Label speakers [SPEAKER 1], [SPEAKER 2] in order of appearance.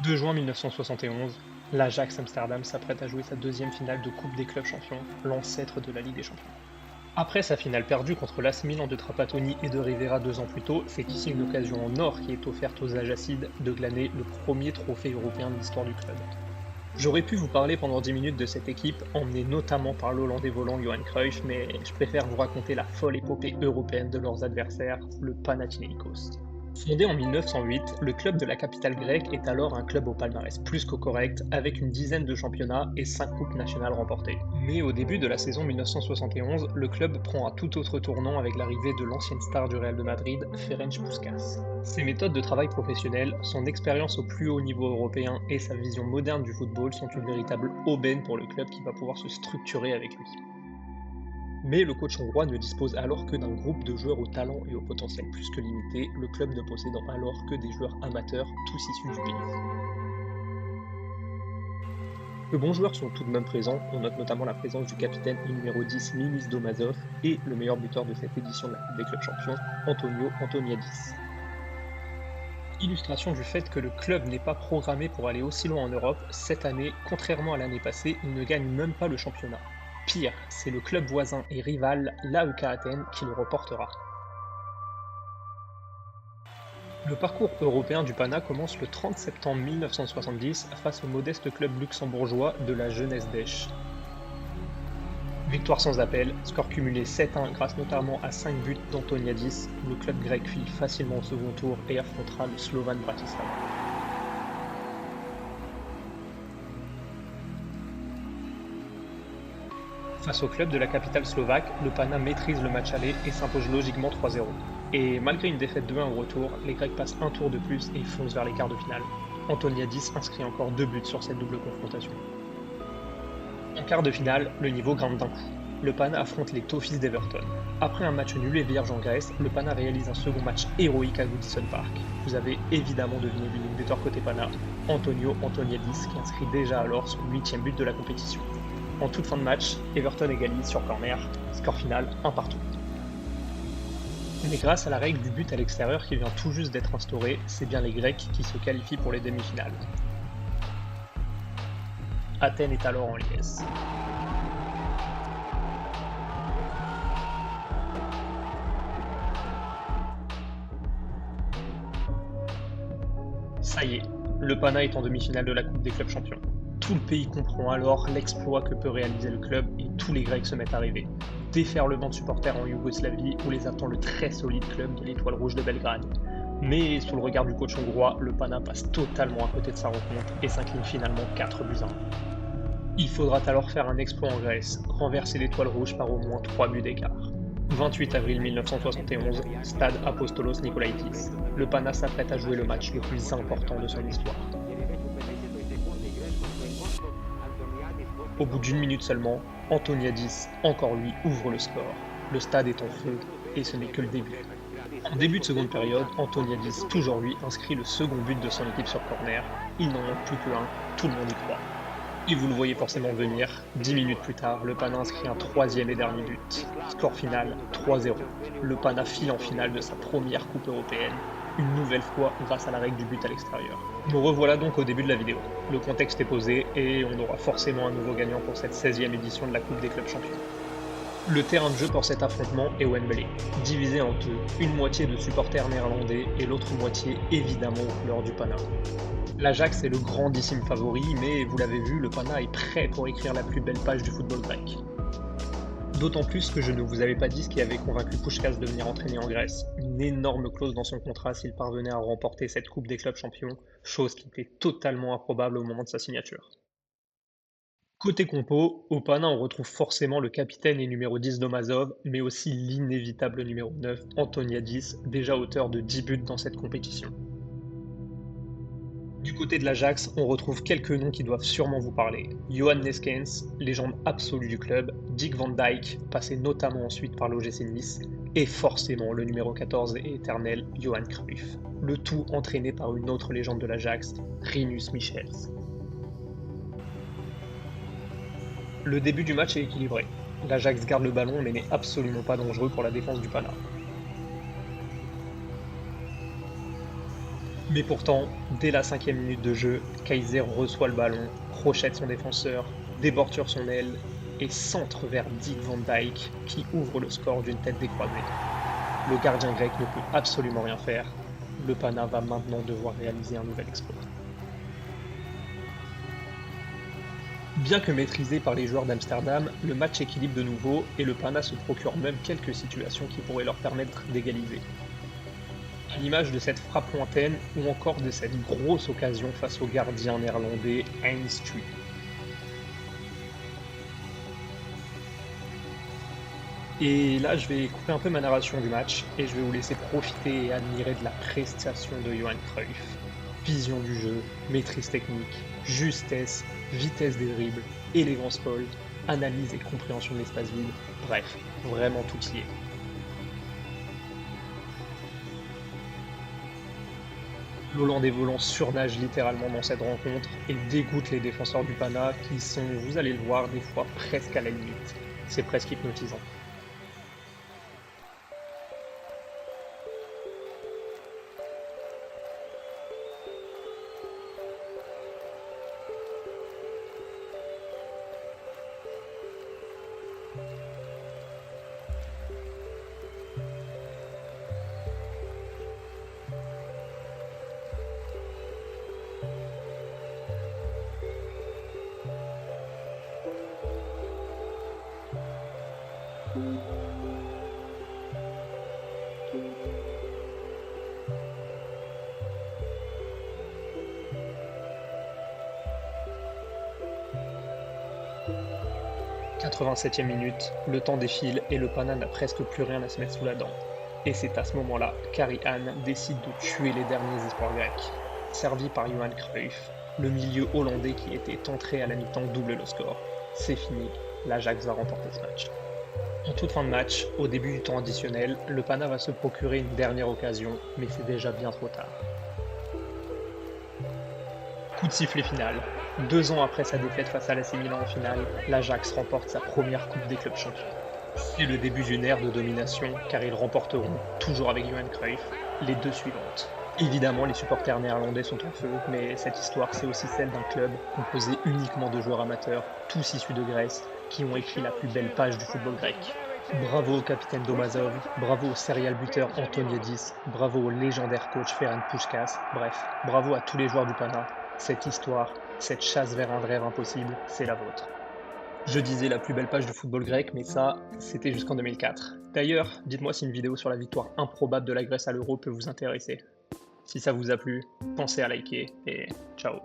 [SPEAKER 1] 2 juin 1971, l'Ajax Amsterdam s'apprête à jouer sa deuxième finale de Coupe des clubs champions, l'ancêtre de la Ligue des champions. Après sa finale perdue contre l'AS Milan de Trapattoni et de Rivera 2 ans plus tôt, c'est ici une occasion en or qui est offerte aux Ajacides de glaner le premier trophée européen de l'histoire du club. J'aurais pu vous parler pendant 10 minutes de cette équipe, emmenée notamment par l'Hollandais volant Johan Cruyff, mais je préfère vous raconter la folle épopée européenne de leurs adversaires, le Panathinaikos. Fondé en 1908, le club de la capitale grecque est alors un club au palmarès plus que correct, avec une dizaine de championnats et 5 coupes nationales remportées. Mais au début de la saison 1971, le club prend un tout autre tournant avec l'arrivée de l'ancienne star du Real de Madrid, Ferenc Puskás. Ses méthodes de travail professionnelles, son expérience au plus haut niveau européen et sa vision moderne du football sont une véritable aubaine pour le club qui va pouvoir se structurer avec lui. Mais le coach hongrois ne dispose alors que d'un groupe de joueurs au talent et au potentiel plus que limité, le club ne possédant alors que des joueurs amateurs, tous issus du pays. De bons joueurs sont tout de même présents, on note notamment la présence du capitaine et numéro 10 Mimis Domazov et le meilleur buteur de cette édition de la Coupe des clubs champions, Antonio Antoniadis. Illustration du fait que le club n'est pas programmé pour aller aussi loin en Europe, cette année, contrairement à l'année passée, il ne gagne même pas le championnat. Pire, c'est le club voisin et rival, l'AEK Athènes, qui le reportera. Le parcours européen du Pana commence le 30 septembre 1970 face au modeste club luxembourgeois de la Jeunesse d'Esch. Victoire sans appel, score cumulé 7-1 grâce notamment à 5 buts d'Antoniadis, le club grec file facilement au second tour et affrontera le Slovan Bratislava. Face au club de la capitale slovaque, le Pana maîtrise le match aller et s'impose logiquement 3-0. Et malgré une défaite de 1 au retour, les Grecs passent un tour de plus et foncent vers les quarts de finale. Antoniadis inscrit encore 2 buts sur cette double confrontation. En quart de finale, le niveau grimpe d'un coup. Le Pana affronte les Toffees d'Everton. Après un match nul et vierge en Grèce, le Pana réalise un second match héroïque à Goodison Park. Vous avez évidemment deviné l'unique buteur côté Pana, Antonio Antoniadis, qui inscrit déjà alors son 8e but de la compétition. En toute fin de match, Everton égalise sur corner, score final 1 partout. Mais grâce à la règle du but à l'extérieur qui vient tout juste d'être instaurée, c'est bien les Grecs qui se qualifient pour les demi-finales. Athènes est alors en liesse. Ça y est, le Pana est en demi-finale de la Coupe des clubs champions. Tout le pays comprend alors l'exploit que peut réaliser le club et tous les Grecs se mettent à rêver. Déferlement de supporters en Yougoslavie où les attend le très solide club de l'Étoile Rouge de Belgrade. Mais sous le regard du coach hongrois, le Pana passe totalement à côté de sa rencontre et s'incline finalement 4 buts à 1. Il faudra alors faire un exploit en Grèce, renverser l'Étoile Rouge par au moins 3 buts d'écart. 28 avril 1971, stade Apostolos Nikolaitis. Le Pana s'apprête à jouer le match le plus important de son histoire. Au bout d'une minute seulement, Antoniadis, encore lui, ouvre le score. Le stade est en feu, et ce n'est que le début. En début de seconde période, Antoniadis, toujours lui, inscrit le second but de son équipe sur corner. Il n'en manque plus qu'un, tout le monde y croit. Et vous le voyez forcément venir, 10 minutes plus tard, le Pana inscrit un 3e et dernier but. Score final 3-0. Le Pana file en finale de sa première coupe européenne, une nouvelle fois grâce à la règle du but à l'extérieur. Nous revoilà donc au début de la vidéo. Le contexte est posé et on aura forcément un nouveau gagnant pour cette 16e édition de la Coupe des clubs champions. Le terrain de jeu pour cet affrontement est Wembley, divisé en deux, une moitié de supporters néerlandais et l'autre moitié évidemment aux couleurs du Pana. L'Ajax est le grandissime favori, mais vous l'avez vu, le Pana est prêt pour écrire la plus belle page du football grec. D'autant plus que je ne vous avais pas dit ce qui avait convaincu Puskás de venir entraîner en Grèce. Une énorme clause dans son contrat s'il parvenait à remporter cette Coupe des clubs champions, chose qui était totalement improbable au moment de sa signature. Côté compo, au Pana on retrouve forcément le capitaine et numéro 10 Domazov, mais aussi l'inévitable numéro 9 Antoniadis, déjà auteur de 10 buts dans cette compétition. Du côté de l'Ajax, on retrouve quelques noms qui doivent sûrement vous parler. Johan Neskens, légende absolue du club, Dick Van Dijk, passé notamment ensuite par l'OGC Nice, et forcément le numéro 14 et éternel Johan Cruyff. Le tout entraîné par une autre légende de l'Ajax, Rinus Michels. Le début du match est équilibré. L'Ajax garde le ballon mais n'est absolument pas dangereux pour la défense du Pana. Mais pourtant, dès la 5e minute de jeu, Kaiser reçoit le ballon, crochette son défenseur, déborde sur son aile et centre vers Dick Van Dyke qui ouvre le score d'une tête décroisée. Le gardien grec ne peut absolument rien faire. Le Pana va maintenant devoir réaliser un nouvel exploit. Bien que maîtrisé par les joueurs d'Amsterdam, le match équilibre de nouveau et le Pana se procure même quelques situations qui pourraient leur permettre d'égaliser. À l'image de cette frappe lointaine ou encore de cette grosse occasion face au gardien néerlandais Hein Struy. Et là, je vais couper un peu ma narration du match et je vais vous laisser profiter et admirer de la prestation de Johan Cruyff. Vision du jeu, maîtrise technique, justesse, vitesse des dribbles, élégance folle, analyse et compréhension de l'espace vide, bref, vraiment tout y est. L'Hollandais volant surnage littéralement dans cette rencontre et dégoûte les défenseurs du Pana qui sont, vous allez le voir, des fois presque à la limite. C'est presque hypnotisant. « 87e minute, le temps défile et le Pana n'a presque plus rien à se mettre sous la dent. Et c'est à ce moment-là qu'Harry Hahn décide de tuer les derniers espoirs grecs. Servi par Johan Cruyff, le milieu hollandais qui était entré à la mi-temps double le score. C'est fini, l'Ajax va remporter ce match. En toute fin de match, au début du temps additionnel, le Pana va se procurer une dernière occasion, mais c'est déjà bien trop tard. Coup de sifflet final. 2 ans après sa défaite face à l'AC Milan en finale, l'Ajax remporte sa première Coupe des clubs champions. C'est le début d'une ère de domination, car ils remporteront, toujours avec Johan Cruyff, les 2 suivantes. Évidemment, les supporters néerlandais sont en feu, mais cette histoire, c'est aussi celle d'un club composé uniquement de joueurs amateurs, tous issus de Grèce, qui ont écrit la plus belle page du football grec. Bravo au capitaine Domazov, bravo au serial buteur Antoniadis, bravo au légendaire coach Ferenc Puskás, bref, bravo à tous les joueurs du Pana. Cette histoire, cette chasse vers un rêve impossible, c'est la vôtre. Je disais la plus belle page du football grec, mais ça, c'était jusqu'en 2004. D'ailleurs, dites-moi si une vidéo sur la victoire improbable de la Grèce à l'Euro peut vous intéresser. Si ça vous a plu, pensez à liker et ciao.